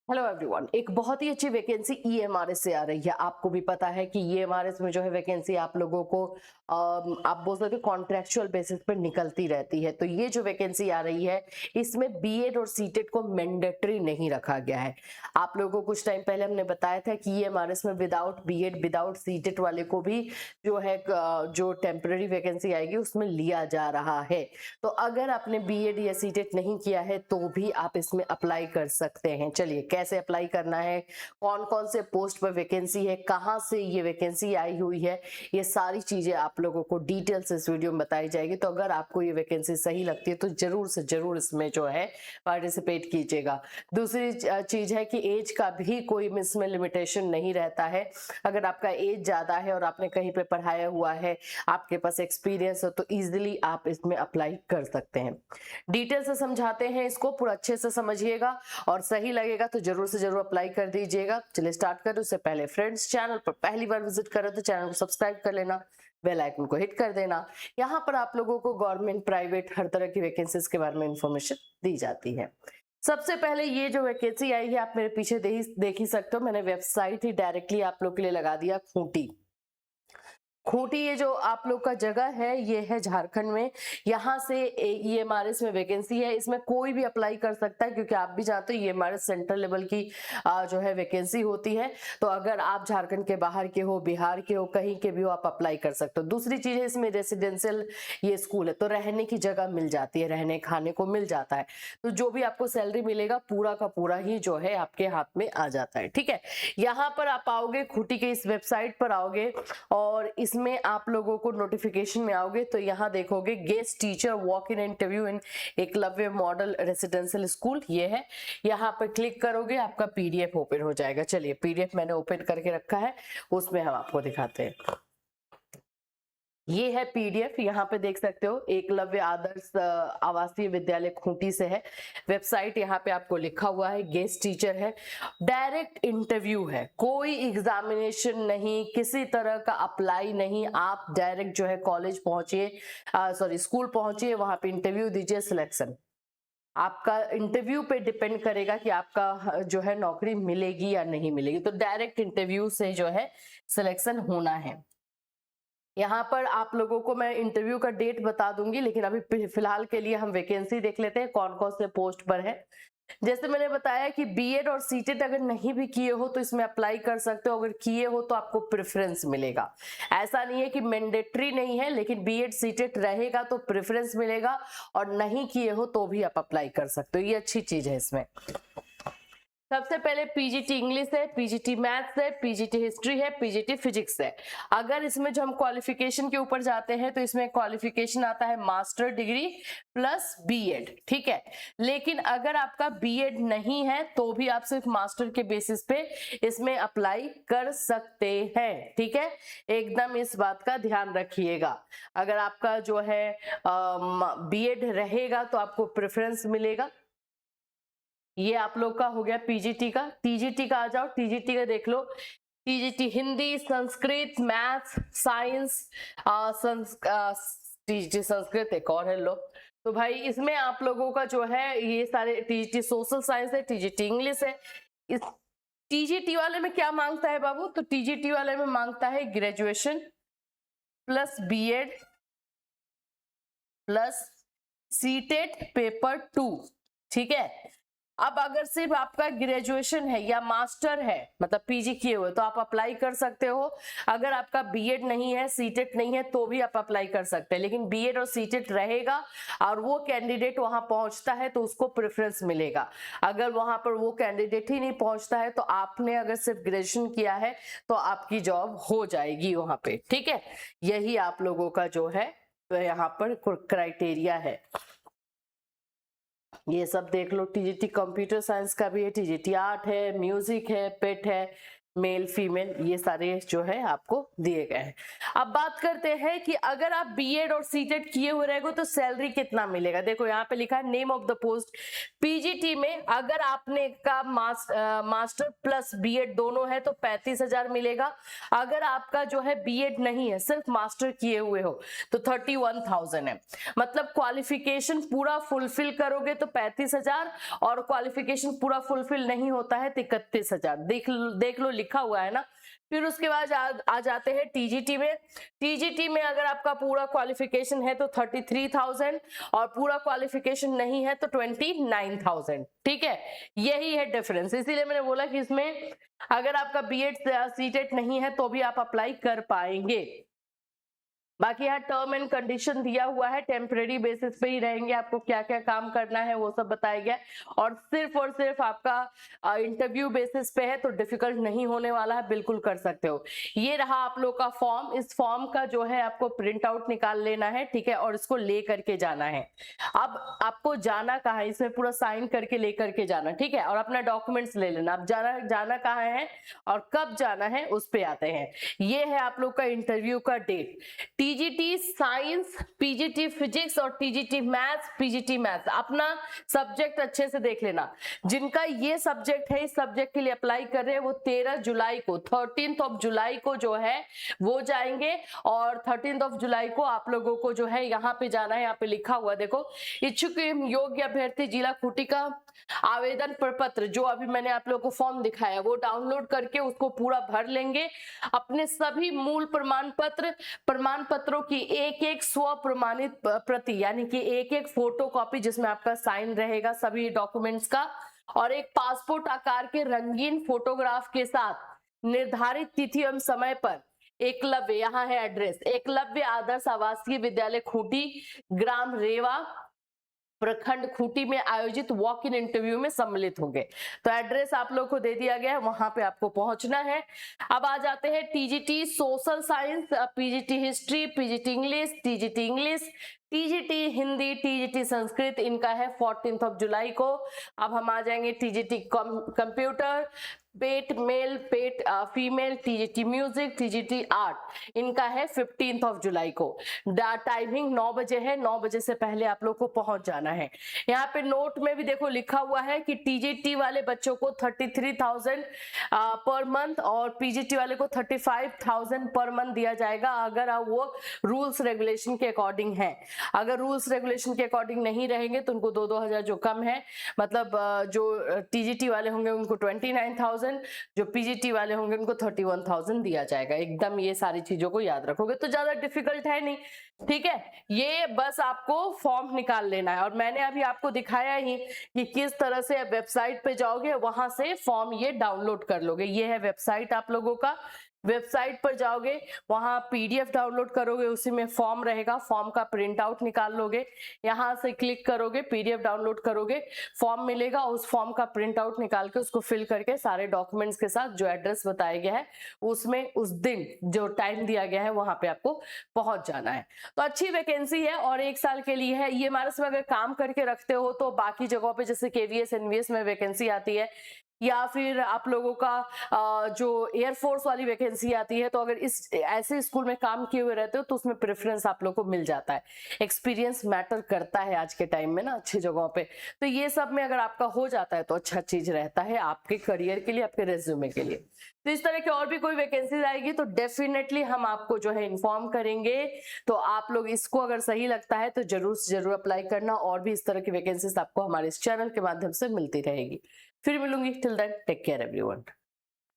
Hello everyone. एक बहुत ही अच्छी वैकेंसी ईएमआरएस से आ रही है। आपको भी पता है कि ईएमआरएस में जो है वैकेंसी आप लोगों को आप बोल सकते हो कॉन्ट्रेक्चुअल बेसिस पे निकलती रहती है। तो ये जो वैकेंसी आ रही है इसमें बीएड और सीटेट को मैंडेटरी नहीं रखा गया है। आप लोगों को कुछ टाइम पहले हमने बताया था कि ईएमआरएस में विदाउट बीएड विदाउट सीटेट वाले को भी जो है जो टेम्पररी वैकेंसी आएगी उसमें लिया जा रहा है। तो अगर आपने बीएड या सीटेट नहीं किया है तो भी आप इसमें अप्लाई कर सकते हैं। चलिए कैसे अप्लाई करना है, कौन कौन से पोस्ट पर वैकेंसी है, कहां से ये वैकेंसी आई हुई है, ये सारी चीजें आप लोगों को डिटेल से इस वीडियो में बताई जाएगी। तो अगर आपको ये वैकेंसी सही लगती है तो जरूर से जरूर इसमें जो है पार्टिसिपेट कीजिएगा। दूसरी चीज है कि एज का भी कोई इसमें लिमिटेशन नहीं रहता है। अगर आपका एज ज्यादा है और आपने कहीं पे पढ़ाया हुआ है, आपके पास एक्सपीरियंस हो, तो इजिली आप इसमें अप्लाई कर सकते हैं। डिटेल से समझाते हैं, इसको पूरा अच्छे से समझिएगा और सही लगेगा तो जरूर से जरूर अप्लाई कर दीजिएगा। चलिए स्टार्ट करें। उससे पहले फ्रेंड्स, चैनल पर पहली बार विजिट करें तो चैनल को सब्सक्राइब कर लेना, बेल आइकन को हिट कर देना। यहाँ पर आप लोगों को गवर्नमेंट, प्राइवेट हर तरह की वैकेंसीज के बारे में इंफॉर्मेशन दी जाती है। सबसे पहले ये जो वैकेंसी आई है आप मेरे पीछे देख ही सकते हो। मैंने वेबसाइट ही डायरेक्टली आप लोग के लिए लगा दिया, खूंटी। खूंटी ये जो आप लोग का जगह है ये है झारखंड में। यहाँ से ईएमआरएस में वैकेंसी है। इसमें कोई भी अप्लाई कर सकता है क्योंकि आप भी जानते हो ईएमआरएस सेंट्रल लेवल की जो है वैकेंसी होती है। तो अगर आप झारखंड के बाहर के हो, बिहार के हो, कहीं के भी हो, आप अप्लाई कर सकते हो। दूसरी चीज है इसमें रेसिडेंशियल ये स्कूल है तो रहने की जगह मिल जाती है, रहने खाने को मिल जाता है। तो जो भी आपको सैलरी मिलेगा पूरा का पूरा ही जो है आपके हाथ में आ जाता है। ठीक है, यहाँ पर आप आओगे, खूंटी के इस वेबसाइट पर आओगे और इसमें आप लोगों को नोटिफिकेशन में आओगे तो यहाँ देखोगे guest teacher walk in interview in Eklavya model residential school, ये है। यहाँ पर क्लिक करोगे आपका पीडीएफ ओपन हो जाएगा। चलिए पीडीएफ मैंने ओपन करके रखा है, उसमें हम आपको दिखाते हैं। ये है पीडीएफ, यहाँ पे देख सकते हो एकलव्य आदर्श आवासीय विद्यालय खूंटी से है। वेबसाइट यहाँ पे आपको लिखा हुआ है, गेस्ट टीचर है, डायरेक्ट इंटरव्यू है, कोई एग्जामिनेशन नहीं, किसी तरह का अप्लाई नहीं। आप डायरेक्ट जो है कॉलेज पहुंचिए, सॉरी स्कूल पहुंचिए, वहां पे इंटरव्यू दीजिए, सिलेक्शन आपका इंटरव्यू पे डिपेंड करेगा कि आपका जो है नौकरी मिलेगी या नहीं मिलेगी। तो डायरेक्ट इंटरव्यू से जो है सिलेक्शन होना है। यहाँ पर आप लोगों को मैं इंटरव्यू का डेट बता दूंगी, लेकिन अभी फिलहाल के लिए हम वैकेंसी देख लेते हैं कौन कौन से पोस्ट पर है। जैसे मैंने बताया कि बीएड और सीटेट अगर नहीं भी किए हो तो इसमें अप्लाई कर सकते हो। अगर किए हो तो आपको प्रेफरेंस मिलेगा। ऐसा नहीं है कि मैंडेटरी नहीं है, लेकिन बीएड सीटेट रहेगा तो प्रेफरेंस मिलेगा, और नहीं किए हो तो भी आप अप्लाई कर सकते हो। ये अच्छी चीज है इसमें। सबसे पहले पीजीटी इंग्लिश है, पीजीटी मैथ्स है, पीजीटी हिस्ट्री है, पीजीटी फिजिक्स है। अगर इसमें जो हम क्वालिफिकेशन के ऊपर जाते हैं तो इसमें क्वालिफिकेशन आता है मास्टर डिग्री प्लस बीएड। ठीक है, लेकिन अगर आपका बीएड नहीं है तो भी आप सिर्फ मास्टर के बेसिस पे इसमें अप्लाई कर सकते हैं। ठीक है, एकदम इस बात का ध्यान रखिएगा। अगर आपका जो है बीएड रहेगा तो आपको प्रेफरेंस मिलेगा। ये आप लोग का हो गया पीजीटी का। टीजीटी का आ जाओ, टीजीटी का देख लो। TGT Hindi, Sanskrit, maths, science, TGT Sanskrit एक और है लो। तो भाई इसमें आप लोगों का जो है ये सारे, टीजीटी सोशल साइंस है, टीजीटी इंग्लिश है। इस टीजीटी वाले में क्या मांगता है बाबू? तो टीजीटी वाले में मांगता है graduation plus B Ed plus CTET paper 2। ठीक है, अब अगर सिर्फ आपका ग्रेजुएशन है या मास्टर है, मतलब पीजी किए हुए, तो आप अप्लाई कर सकते हो। अगर आपका बीएड नहीं है, सीटेट नहीं है, तो भी आप अप्लाई कर सकते हैं। लेकिन बीएड और सीटेट रहेगा और वो कैंडिडेट वहां पहुंचता है तो उसको प्रेफरेंस मिलेगा। अगर वहां पर वो कैंडिडेट ही नहीं पहुंचता है तो आपने अगर सिर्फ ग्रेजुएशन किया है तो आपकी जॉब हो जाएगी वहां पे। ठीक है, यही आप लोगों का जो है यहाँ पर क्राइटेरिया है। ये सब देख लो। टीजीटी कंप्यूटर साइंस का भी है, टीजीटी आर्ट है, म्यूजिक है, पेट है, मेल फीमेल ये सारे जो है आपको दिए गए हैं। अब बात करते हैं कि अगर आप बीएड और सीटेट किए हुए रहेंगे तो सैलरी कितना मिलेगा। देखो यहाँ पे लिखा है name of the post. PGT में अगर आपने का मास्टर प्लस बीएड दोनों है तो 35,000 मिलेगा। अगर आपका जो है बीएड नहीं है, सिर्फ मास्टर किए हुए हो तो 31,000 है। मतलब क्वालिफिकेशन पूरा फुलफिल करोगे तो 35,000 और क्वालिफिकेशन पूरा फुलफिल नहीं होता है तो 31,000। देख लो लिखा हुआ है ना। फिर उसके बाद आ जाते हैं टीजीटी में। टीजीटी में अगर आपका पूरा क्वालिफिकेशन है तो 33,000 और पूरा क्वालिफिकेशन नहीं है तो 29,000। ठीक है, यही है डिफरेंस। इसीलिए मैंने बोला कि इसमें अगर आपका बीएड सीटेट नहीं है तो भी आप अप्लाई कर पाएंगे। बाकी यहाँ टर्म एंड कंडीशन दिया हुआ है, टेम्परेरी बेसिस पे ही रहेंगे, आपको क्या क्या काम करना है वो सब बताया गया। और सिर्फ आपका इंटरव्यू बेसिस पे है तो डिफिकल्ट नहीं होने वाला है, बिल्कुल कर सकते हो। ये रहा आप लोग का फॉर्म। इस फॉर्म का जो है आपको प्रिंट आउट निकाल लेना है, ठीक है, और इसको ले करके जाना है। अब आपको जाना कहाँ है, इसमें पूरा साइन करके ले करके जाना, ठीक है, और अपना डॉक्यूमेंट्स ले लेना। अब जाना कहाँ है और कब जाना है उस पे आते हैं। ये है आप लोग का इंटरव्यू का date. TGT science, PGT physics और टीजीटी मैथ्स, पीजीटी मैथ्स अपना सब्जेक्ट अच्छे से देख लेना। जिनका ये सब्जेक्ट है, इस सब्जेक्ट के लिए अप्लाई कर रहे हैं वो 13 जुलाई को 13 जुलाई को जो है वो जाएंगे। और 13 जुलाई को आप लोगों को जो है यहाँ पे जाना है। यहाँ पे लिखा हुआ देखो, इच्छुक योग्य अभ्यर्थी जिला खूंटी का आवेदन प्रपत्र जो अभी मैंने आप लोगों को फॉर्म दिखाया वो डाउनलोड करके उसको पूरा भर लेंगे। अपने सभी मूल प्रमाण पत्रों की एक स्व प्रमाणित प्रति यानी कि एक फोटो कॉपी जिसमें आपका साइन रहेगा सभी डॉक्यूमेंट्स का, और एक पासपोर्ट आकार के रंगीन फोटोग्राफ के साथ निर्धारित तिथि एवं समय पर एकलव्य, यहाँ है एड्रेस, एकलव्य आदर्श आवासीय विद्यालय खूंटी, ग्राम रेवा, प्रखंड खूंटी में आयोजित वॉक इन इंटरव्यू में सम्मिलित होंगे। तो एड्रेस आप लोग को दे दिया गया है, वहां पे आपको पहुंचना है। अब आ जाते हैं TGT social science, PGT history, PGT English, TGT Hindi, TGT Sanskrit, इनका है 14 जुलाई को। अब हम आ जाएंगे TGT computer, PET male, PET female, TGT music, TGT art, इनका है 15 जुलाई को। टाइमिंग 9 बजे है, 9 बजे से पहले आप लोग को पहुंच जाना है। यहाँ पे नोट में भी देखो लिखा हुआ है कि टीजीटी वाले बच्चों को 33,000 पर मंथ और पीजीटी वाले को 35,000 पर मंथ दिया जाएगा अगर वो रूल्स रेगुलेशन के अकॉर्डिंग है। अगर रूल्स रेगुलेशन के अकॉर्डिंग नहीं रहेंगे तो उनको 2-2 हजार जो कम है, मतलब जो टीजीटी वाले होंगे उनको 29,000, जो पीजीटी वाले होंगे उनको 31,000 दिया जाएगा। एकदम ये सारी चीजों को याद रखोगे तो ज्यादा डिफिकल्ट है नहीं, ठीक है। ये बस आपको फॉर्म निकाल लेना है और मैंने अभी आपको दिखाया ही कि किस तरह से वेबसाइट पे जाओगे, वहां से फॉर्म ये डाउनलोड कर लोगे। ये है वेबसाइट आप लोगों का। वेबसाइट पर जाओगे, वहां पीडीएफ डाउनलोड करोगे, उसी में फॉर्म रहेगा, फॉर्म का प्रिंट आउट निकाल लोगे, यहां से क्लिक करोगे, पीडीएफ डाउनलोड करोगे, फॉर्म मिलेगा, उस फॉर्म का प्रिंट आउट निकाल के उसको फिल करके सारे डॉक्यूमेंट्स के साथ जो एड्रेस बताया गया है उसमें उस दिन जो टाइम दिया गया है वहां पे आपको पहुंच जाना है। तो अच्छी वैकेंसी है और 1 साल के लिए है। ये हमारे में अगर काम करके रखते हो तो बाकी जगहों पे जैसे केवीएस एनवीएस में वैकेंसी आती है या फिर आप लोगों का जो एयरफोर्स वाली वैकेंसी आती है, तो अगर इस ऐसे स्कूल में काम किए हुए रहते हो तो उसमें प्रेफरेंस आप लोग को मिल जाता है। एक्सपीरियंस मैटर करता है आज के टाइम में ना अच्छी जगहों पे, तो ये सब में अगर आपका हो जाता है तो अच्छा चीज रहता है आपके करियर के लिए, आपके रेज्यूमे के लिए। तो इस तरह की और भी कोई वैकेंसीज आएगी तो डेफिनेटली हम आपको जो है इन्फॉर्म करेंगे। तो आप लोग इसको अगर सही लगता है तो जरूर से जरूर अप्लाई करना, और भी इस तरह की वैकेंसीज आपको हमारे इस चैनल के माध्यम से मिलती रहेगी। फिर मिलूंगी, till then take care everyone.